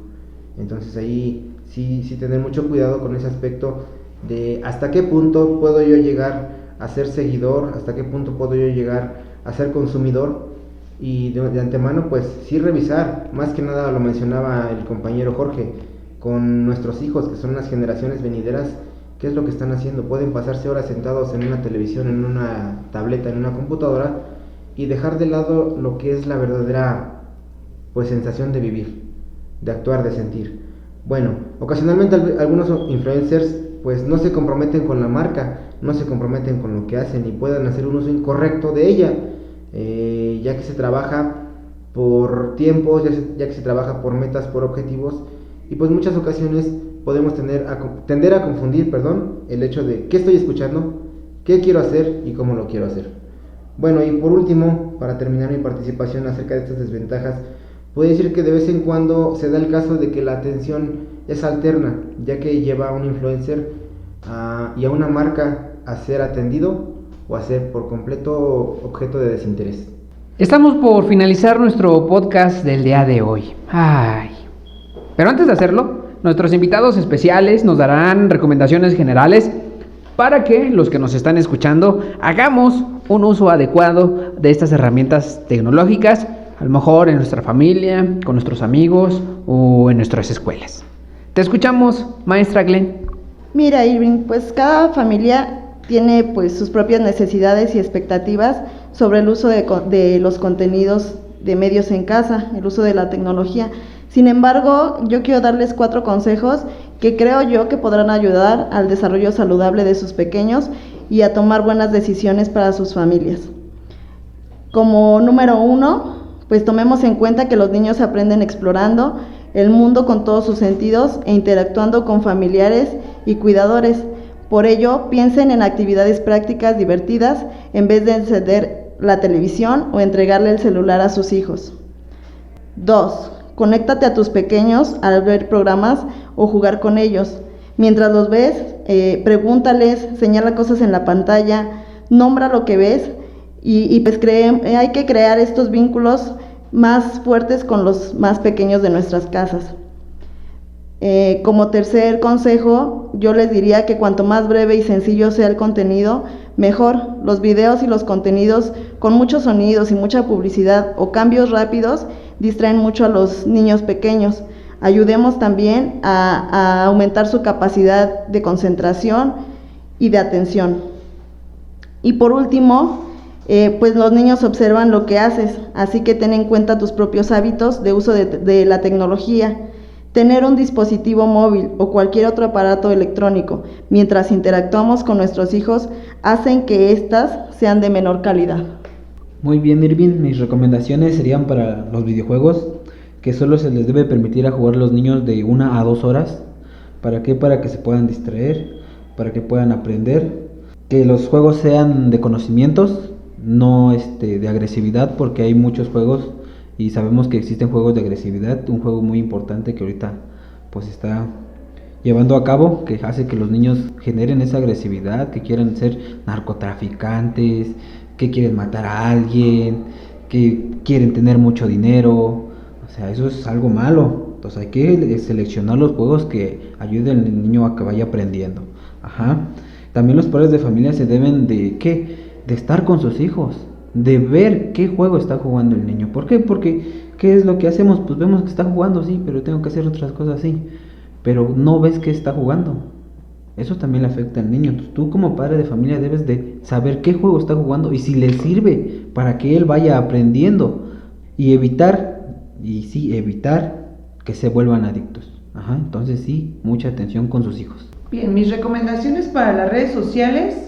Entonces ahí sí tener mucho cuidado con ese aspecto de hasta qué punto puedo yo llegar a ser seguidor, hasta qué punto puedo yo llegar a ser consumidor, y de antemano pues sí revisar, más que nada lo mencionaba el compañero Jorge, con nuestros hijos, que son las generaciones venideras, qué es lo que están haciendo. Pueden pasarse horas sentados en una televisión, en una tableta, en una computadora, y dejar de lado lo que es la verdadera pues sensación de vivir, de actuar, de sentir. Bueno, ocasionalmente algunos influencers pues no se comprometen con la marca, no se comprometen con lo que hacen y pueden hacer un uso incorrecto de ella, ya que se trabaja por tiempos, ya que se trabaja por metas, por objetivos, y pues muchas ocasiones podemos tender a confundir, el hecho de qué estoy escuchando, qué quiero hacer y cómo lo quiero hacer. Bueno, y por último, para terminar mi participación acerca de estas desventajas, puedo decir que de vez en cuando se da el caso de que la atención es alterna, ya que lleva a un influencer y a una marca a ser atendido o a ser por completo objeto de desinterés. Estamos por finalizar nuestro podcast del día de hoy. Pero antes de hacerlo, nuestros invitados especiales nos darán recomendaciones generales para que los que nos están escuchando hagamos un uso adecuado de estas herramientas tecnológicas, a lo mejor en nuestra familia, con nuestros amigos o en nuestras escuelas. Te escuchamos, maestra Glenn. Mira, Irving, pues cada familia tiene pues sus propias necesidades y expectativas sobre el uso de los contenidos de medios en casa, el uso de la tecnología. Sin embargo, yo quiero darles 4 consejos que creo yo que podrán ayudar al desarrollo saludable de sus pequeños y a tomar buenas decisiones para sus familias. Como número 1, pues tomemos en cuenta que los niños aprenden explorando el mundo con todos sus sentidos e interactuando con familiares y cuidadores. Por ello, piensen en actividades prácticas divertidas en vez de encender la televisión o entregarle el celular a sus hijos. 2. Conéctate a tus pequeños al ver programas o jugar con ellos. Mientras los ves, pregúntales, señala cosas en la pantalla, nombra lo que ves y pues hay que crear estos vínculos más fuertes con los más pequeños de nuestras casas. Como tercer consejo, yo les diría que cuanto más breve y sencillo sea el contenido, Mejor, los videos y los contenidos con muchos sonidos y mucha publicidad o cambios rápidos distraen mucho a los niños pequeños. Ayudemos también a aumentar su capacidad de concentración y de atención. Y por último, pues los niños observan lo que haces, así que ten en cuenta tus propios hábitos de uso de la tecnología. Tener un dispositivo móvil o cualquier otro aparato electrónico mientras interactuamos con nuestros hijos hacen que éstas sean de menor calidad. Muy bien, Irving, mis recomendaciones serían para los videojuegos, que solo se les debe permitir a jugar los niños de 1 a 2 horas. ¿Para qué? Para que se puedan distraer, para que puedan aprender, que los juegos sean de conocimientos, no de agresividad, porque hay muchos juegos y sabemos que existen juegos de agresividad. Un juego muy importante que ahorita pues está llevando a cabo, que hace que los niños generen esa agresividad, que quieran ser narcotraficantes, que quieren matar a alguien, que quieren tener mucho dinero. O sea, eso es algo malo. Entonces hay que seleccionar los juegos que ayuden al niño a que vaya aprendiendo. También los padres de familia se deben de estar con sus hijos, de ver qué juego está jugando el niño. ¿Por qué? Porque ¿qué es lo que hacemos? Pues vemos que está jugando, sí, pero tengo que hacer otras cosas, sí, pero no ves que está jugando. Eso también le afecta al niño. Entonces, tú como padre de familia debes de saber qué juego está jugando y si le sirve para que él vaya aprendiendo, y evitar que se vuelvan adictos. Entonces sí, mucha atención con sus hijos. Bien, mis recomendaciones para las redes sociales.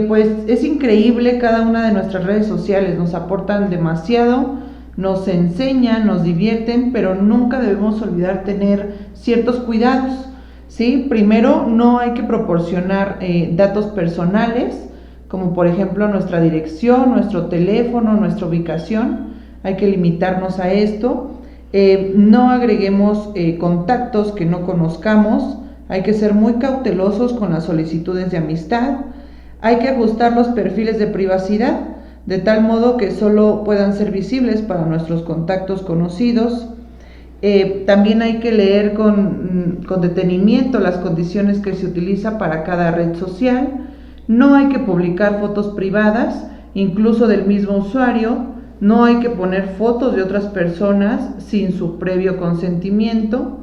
Pues es increíble, cada una de nuestras redes sociales nos aportan demasiado, nos enseñan, nos divierten, pero nunca debemos olvidar tener ciertos cuidados, ¿sí? Primero, no hay que proporcionar datos personales, como por ejemplo nuestra dirección, nuestro teléfono, nuestra ubicación. Hay que limitarnos a esto. No agreguemos contactos que no conozcamos. Hay que ser muy cautelosos con las solicitudes de amistad. Hay que ajustar los perfiles de privacidad de tal modo que solo puedan ser visibles para nuestros contactos conocidos. También hay que leer con detenimiento las condiciones que se utiliza para cada red social. No hay que publicar fotos privadas, incluso del mismo usuario. No hay que poner fotos de otras personas sin su previo consentimiento.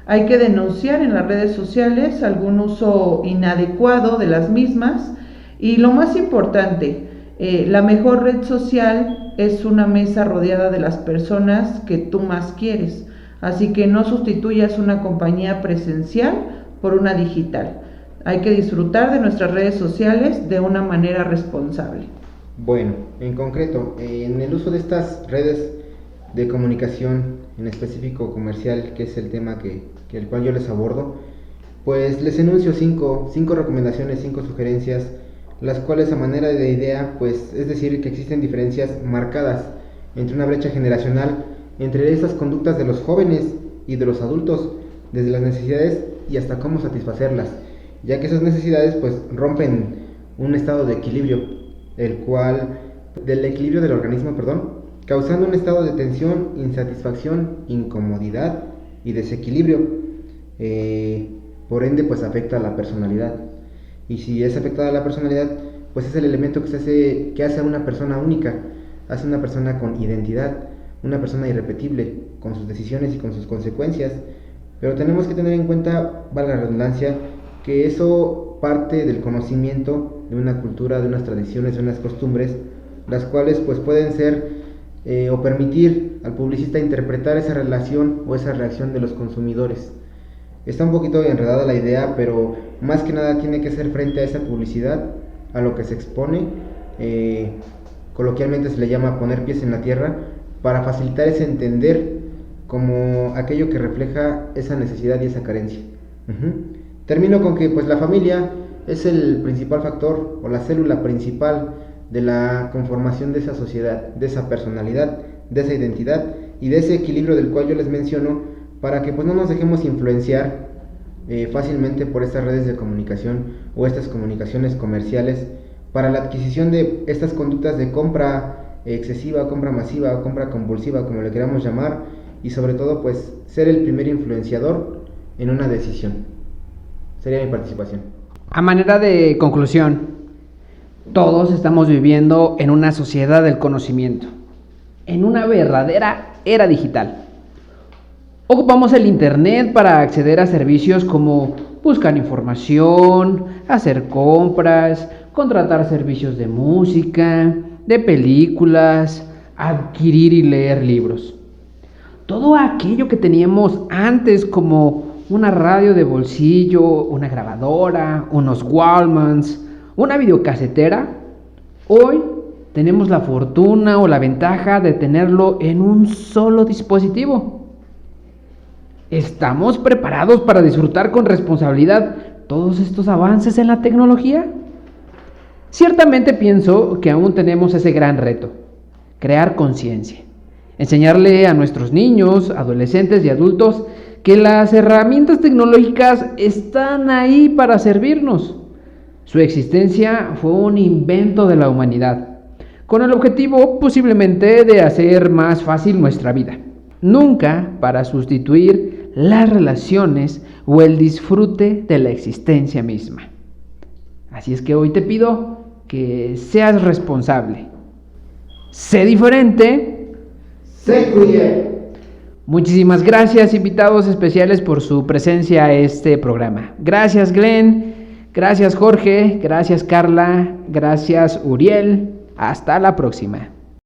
Hay que denunciar en las redes sociales algún uso inadecuado de las mismas. Y lo más importante, la mejor red social es una mesa rodeada de las personas que tú más quieres. Así que no sustituyas una compañía presencial por una digital. Hay que disfrutar de nuestras redes sociales de una manera responsable. Bueno, en concreto, en el uso de estas redes de comunicación, en específico comercial, que es el tema el cual yo les abordo, pues les enuncio cinco recomendaciones, 5 sugerencias, las cuales a manera de idea, pues es decir, que existen diferencias marcadas entre una brecha generacional entre esas conductas de los jóvenes y de los adultos, desde las necesidades y hasta cómo satisfacerlas, ya que esas necesidades pues rompen un estado de equilibrio, del equilibrio del organismo, causando un estado de tensión, insatisfacción, incomodidad y desequilibrio. Por ende pues afecta a la personalidad, y si es afectada a la personalidad, pues es el elemento que hace a una persona única, hace una persona con identidad, una persona irrepetible, con sus decisiones y con sus consecuencias. Pero tenemos que tener en cuenta, valga la redundancia, que eso parte del conocimiento de una cultura, de unas tradiciones, de unas costumbres, las cuales pues pueden ser o permitir al publicista interpretar esa relación o esa reacción de los consumidores. Está un poquito enredada la idea, pero más que nada tiene que ser frente a esa publicidad, a lo que se expone, coloquialmente se le llama poner pies en la tierra, para facilitar ese entender como aquello que refleja esa necesidad y esa carencia. Termino con que pues la familia es el principal factor o la célula principal de la conformación de esa sociedad, de esa personalidad, de esa identidad y de ese equilibrio del cual yo les menciono, para que pues no nos dejemos influenciar fácilmente por estas redes de comunicación o estas comunicaciones comerciales para la adquisición de estas conductas de compra excesiva, compra masiva o compra compulsiva, como le queramos llamar, y sobre todo pues ser el primer influenciador en una decisión. Sería mi participación. A manera de conclusión, Todos estamos viviendo en una sociedad del conocimiento, en una verdadera era digital. Ocupamos el Internet para acceder a servicios como buscar información, hacer compras, contratar servicios de música, de películas, adquirir y leer libros. Todo aquello que teníamos antes como una radio de bolsillo, una grabadora, unos Walkmans, una videocasetera, hoy tenemos la fortuna o la ventaja de tenerlo en un solo dispositivo. ¿Estamos preparados para disfrutar con responsabilidad todos estos avances en la tecnología? Ciertamente pienso que aún tenemos ese gran reto, crear conciencia, enseñarle a nuestros niños, adolescentes y adultos que las herramientas tecnológicas están ahí para servirnos. Su existencia fue un invento de la humanidad, con el objetivo posiblemente de hacer más fácil nuestra vida, nunca para sustituir las relaciones o el disfrute de la existencia misma. Así es que hoy te pido que seas responsable. Sé diferente. Sé Curiel. Muchísimas gracias, invitados especiales, por su presencia a este programa. Gracias, Glenn. Gracias, Jorge. Gracias, Carla. Gracias, Uriel. Hasta la próxima.